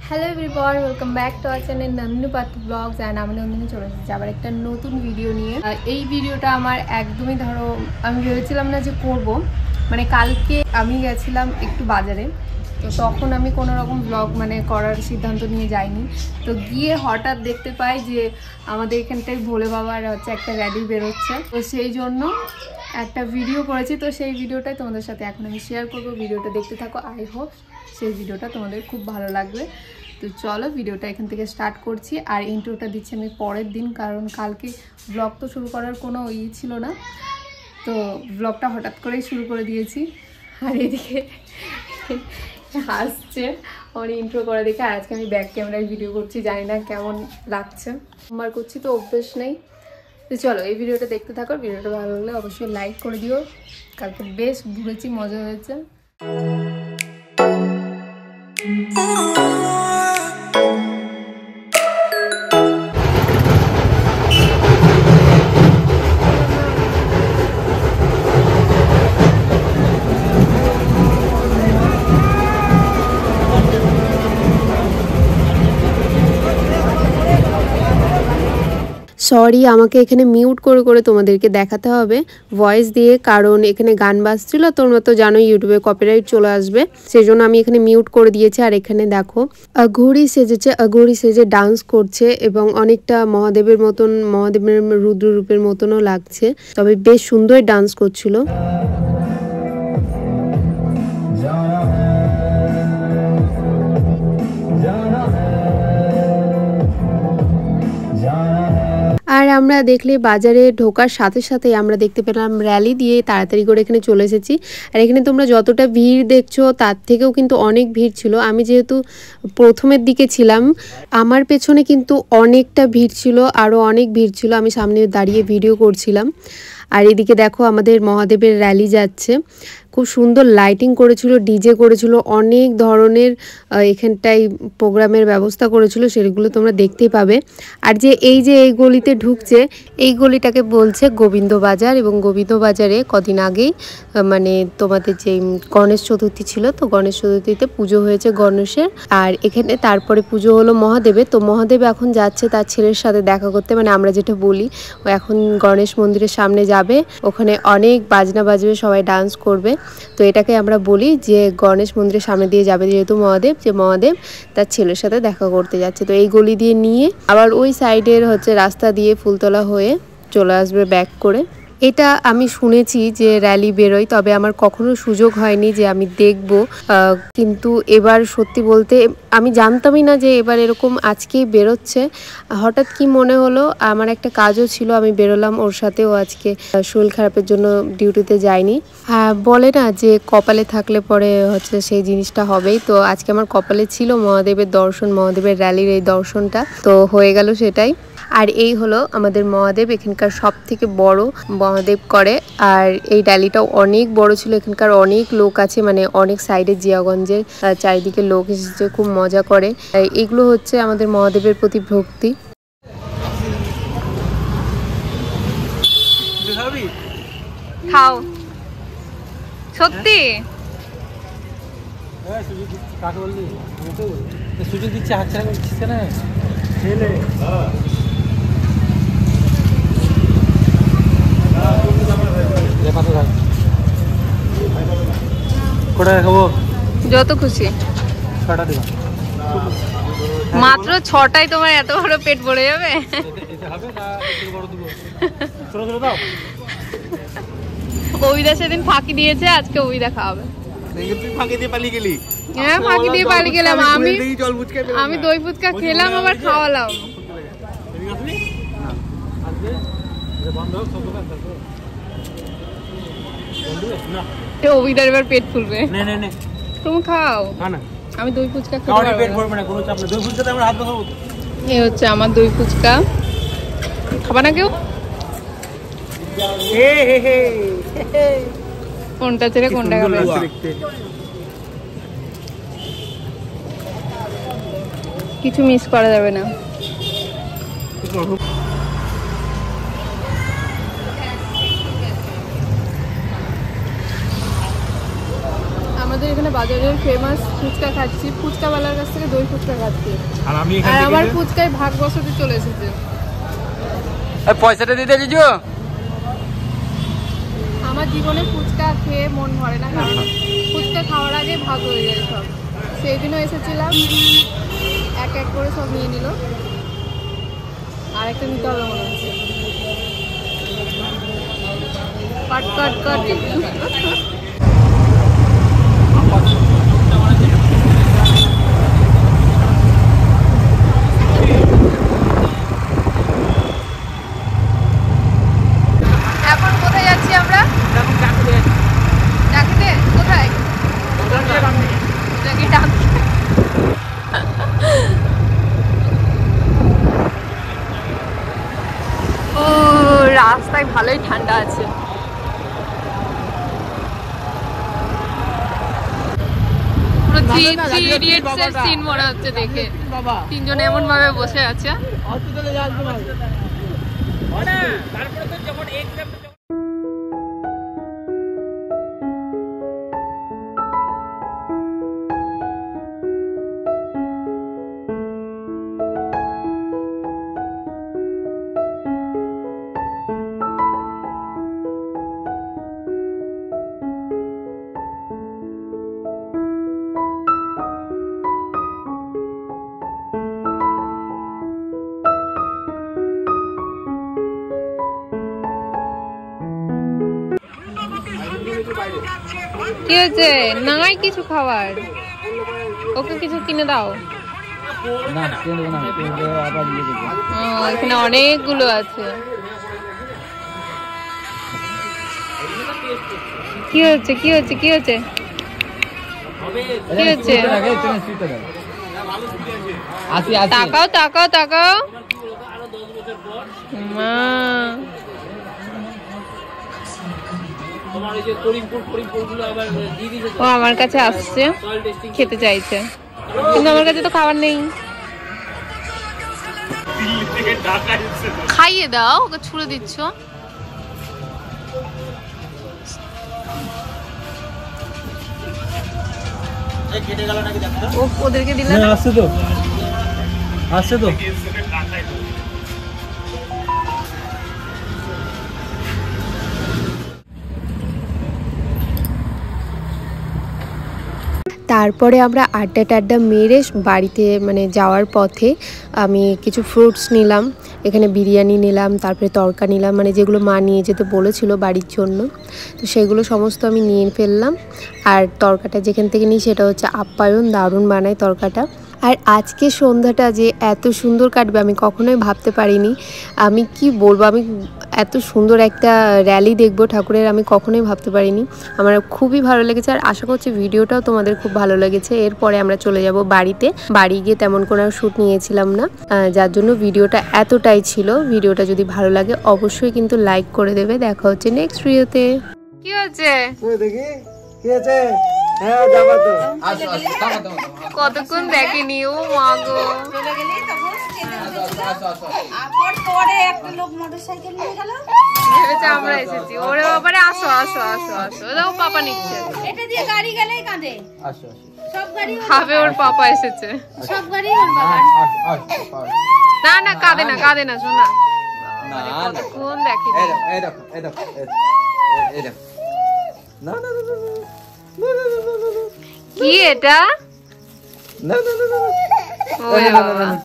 Hello everyone, welcome back to our channel Nandini পাত্র blogs and আমি নন্দিনী চলে এসেছি আবার একটা নতুন ভিডিও নিয়ে। এই ভিডিওটা আমার একদমই আমি ভেবেছিলাম না যে করব, মানে কালকে আমি গেছিলাম একটু বাজারে, তো তখন আমি কোনো রকম ব্লগ করার সিদ্ধান্ত নিয়ে যাইনি। তো গিয়ে হঠাৎ দেখতে পাই যে আমাদের এখানটায় ভোলে বাবার একটা র্যালি বেরোচ্ছে, তো সেই জন্য একটা ভিডিও করেছি। তো সেই ভিডিওটাই তোমাদের সাথে এখন আমি শেয়ার করবো। ভিডিওটা দেখতে থাকো, আই হোপ সেই ভিডিওটা তোমাদের খুব ভালো লাগবে। তো চলো ভিডিওটা এখান থেকে স্টার্ট করছি। আর ইন্ট্রোটা দিচ্ছি আমি পরের দিন, কারণ কালকে ব্লগ তো শুরু করার কোনো ছিল না, তো ব্লগটা হঠাৎ করেই শুরু করে দিয়েছি। আর এদিকে হাসছে আমার ইন্ট্রো করা দেখে। আর আজকে আমি ব্যাক ক্যামেরায় ভিডিও করছি, জানি না কেমন লাগছে, আমার করছি তো অভ্যেস নেই। তো চলো এই ভিডিওটা দেখতে থাকো। ভিডিওটা ভালো লাগলে অবশ্যই লাইক করে দিও। কালকে বেশ ঘুরেছি, মজা হয়েছে। সরি, আমাকে এখানে মিউট করে করে তোমাদেরকে দেখাতে হবে ভয়েস দিয়ে, কারণ এখানে গান বাজছিল। তোমরা তো জানোই ইউটিউবে কপিরাইট চলে আসবে, সেই জন্য আমি এখানে মিউট করে দিয়েছি। আর এখানে দেখো ঘড়ি সেজেছে, ঘড়ি সেজে ডান্স করছে এবং অনেকটা মহাদেবের মতন, মহাদেবের রুদ্ররূপের মতনও লাগছে, তবে বেশ সুন্দর ডান্স করছিল। আর আমরা দেখলে বাজারে ঢোকার সাথে সাথে আমরা দেখতে পেলাম র্যালি দিয়ে তাড়াতাড়ি করে এখানে চলে এসেছি। আর এখানে তোমরা যতটা ভিড় দেখছো তার থেকেও কিন্তু অনেক ভিড় ছিল। আমি যেহেতু প্রথমের দিকে ছিলাম, আমার পেছনে কিন্তু অনেকটা ভিড় ছিল, আরও অনেক ভিড় ছিল। আমি সামনে দাঁড়িয়ে ভিডিও করছিলাম। আর এদিকে দেখো আমাদের মহাদেবের র্যালি যাচ্ছে, খুব সুন্দর লাইটিং করেছিল, ডিজে করেছিল, অনেক ধরনের এখানটায় প্রোগ্রামের ব্যবস্থা করেছিল, সেগুলো তোমরা দেখতেই পাবে। আর যে এই গলিতে ঢুকছে, এই গলিটাকে বলছে গোবিন্দ বাজার। এবং গোবিন্দ বাজারে কদিন আগেই তোমাদের যে গণেশ চতুর্থী ছিল, তো গণেশ চতুর্থীতে পুজো হয়েছে গণেশের। আর এখানে তারপরে পুজো হলো মহাদেবের। তো মহাদেব এখন যাচ্ছে তার ছেলের সাথে দেখা করতে, আমরা যেটা বলি ও এখন গণেশ মন্দিরের সামনে যাবে, ওখানে অনেক বাজনা বাজবে, সবাই ডান্স করবে। তো এটাকে আমরা বলি যে গণেশ মন্দিরের সামনে দিয়ে যাবে, যেহেতু মহাদেব তার ছেলের সাথে দেখা করতে যাচ্ছে। তো এই গলি দিয়ে নিয়ে আবার ওই সাইডের রাস্তা দিয়ে ফুলতলা হয়ে চলে আসবে ব্যাক করে। এটা আমি শুনেছি যে র্যালি বেরোয়, তবে আমার কখনো সুযোগ হয়নি যে আমি দেখব। কিন্তু এবার সত্যি বলতে আমি জানতামই না যে এবার এরকম আজকেই বেরোচ্ছে। হঠাৎ কি মনে হলো, আমার একটা কাজও ছিল, আমি বেরোলাম ওর সাথেও। আজকে শরীর খারাপের জন্য ডিউটিতে যাইনি। বলে না যে কপালে থাকলে পরে সেই জিনিসটা হবেই। তো আজকে আমার কপালে ছিল মহাদেবের দর্শন, মহাদেবের র্যালির এই দর্শনটা, তো হয়ে গেল সেটাই। আর এই হলো আমাদের মহাদেব, এখানকার সব থেকে বড় মহাদেব করে। আর এই র্যালিটাও অনেক বড় ছিল, এখানকার অনেক লোক আছে, অনেক সাইডে জিয়াগঞ্জের চারিদিকে লোক এসেছে, খুব মজা করে। এগুলো হচ্ছে আমাদের মহাদেবের প্রতি ভক্তি। খাও সত্যি সুযোগ দিচ্ছে, হাতছাড়া করছিস না। যত খুশি, মাত্র 6টায় তোমার এত বড় পেট ভরে যাবে। অবিদা সেদিন ফাঁকি দিয়েছে, আজকে অবিদা খাওয়াবে। ফাঁকি দিয়ে পালিয়ে গেলি? হ্যাঁ, ফাঁকি দিয়ে পালিয়ে গেলাম। আমি দই ফুচকা খেলাম, আবার খাওয়ালাম। অবিদার এবার পেট ফুলবে। তুমি খাও, আমি দই ফুচকা খাবো। এই হচ্ছে আমার দই ফুচকা, খাবা না কেউ? কোনটা ছেড়ে কোনটা খাবে? কিছু মিস করা যাবে না। আমাদের এখানে বাজারের ফেমাস ফুচকা খাচ্ছি, ফুচকাওয়ালার কাছ থেকে দই ফুচকা খাচ্ছি। আর আমি আর আমার ফুচকায় ভাগ বসাতে চলে এসেছে। পয়সাটা দিতে জিজু। আমার জীবনে ফুচকা খেয়ে মন ভরে না, কারণ ফুচকা খাওয়ার আগে ভাগ হয়ে যায় সব। সেই দিনও এসেছিলাম, এক এক করে সব নিয়ে নিল, আর একটা নিতে হবে মনে হচ্ছে। কাট কাট কাট। এখন কোথায় যাচ্ছি আমরা? ডাকতে কোথায়? ও রাস্তায় ভালোই ঠান্ডা আছে। সিন মনে হচ্ছে দেখে, তিনজন এমন ভাবে বসে আছে। কি হয়েছে? নাই কিছু খাবার, ওকে কিছু কিনে দাও। এখানে অনেকগুলো আছে। কি হচ্ছে কি হচ্ছে কি হচ্ছে কি হচ্ছে? তাকাও তাকাও তাকাও। মা ও আমার কাছে আসছে, খেতে চাইছে, কিন্তু আমার কাছে তো খাবার নেই। খাইয়ে দাও, ওকে ছুঁড়ে দিচ্ছ। ওদেরকে দিলে আসছে তো, আসছে তো। তারপরে আমরা আড্ডা টাড্ডা মেরে বাড়িতে মানে যাওয়ার পথে আমি কিছু ফ্রুটস নিলাম, এখানে বিরিয়ানি নিলাম, তারপরে তরকা নিলাম, মানে যেগুলো মা নিয়ে যেতে বলেছিল বাড়ির জন্য, তো সেগুলো সমস্ত আমি নিয়ে ফেললাম। আর তরকাটা যেখান থেকে নিই সেটা হচ্ছে আপ্যায়ন, দারুণ বানায় তরকাটা। আর আজকে সন্ধ্যাটা যে এত সুন্দর কাটবে আমি কখনোই ভাবতে পারিনি। আমি কি বলবো, আমি এত সুন্দর একটা র্যালি দেখবো ঠাকুরের আমি কখনোই ভাবতে পারিনি। আমার খুবই ভালো লেগেছে, আর আশা করছি ভিডিওটাও তোমাদের খুব ভালো লেগেছে। এরপরে আমরা চলে যাব বাড়িতে। বাড়ি গিয়ে তেমন কোনো শ্যুট নিয়েছিলাম না, যার জন্য ভিডিওটা এতটাই ছিল। ভিডিওটা যদি ভালো লাগে অবশ্যই কিন্তু লাইক করে দেবে। দেখা হচ্ছে নেক্সট ভিডিওতে। কি হচ্ছে? দেখি কি আছে? হ্যাঁ যাবা তো। কতক্ষণ দেখেনি, ও মা গো। ভেবেছে আমরা এসেছি, ওরে বাবারে আসো আসো আসো আসো, দাও পাপা নিচ্ছে। এটা দিয়ে গাড়ি গেলেই কাঁদে। আসো আসো। সব গাড়ি খাবে ওর পাপা এসেছে। সব গাড়ি ওর বাবা। না না কাঁদে না কাঁদে না, শোনা না কতক্ষণ দেখেনি। এই দেখো এই দেখো এই দেখো। না না না না কি এটা? না না না না। ওরে বাবা।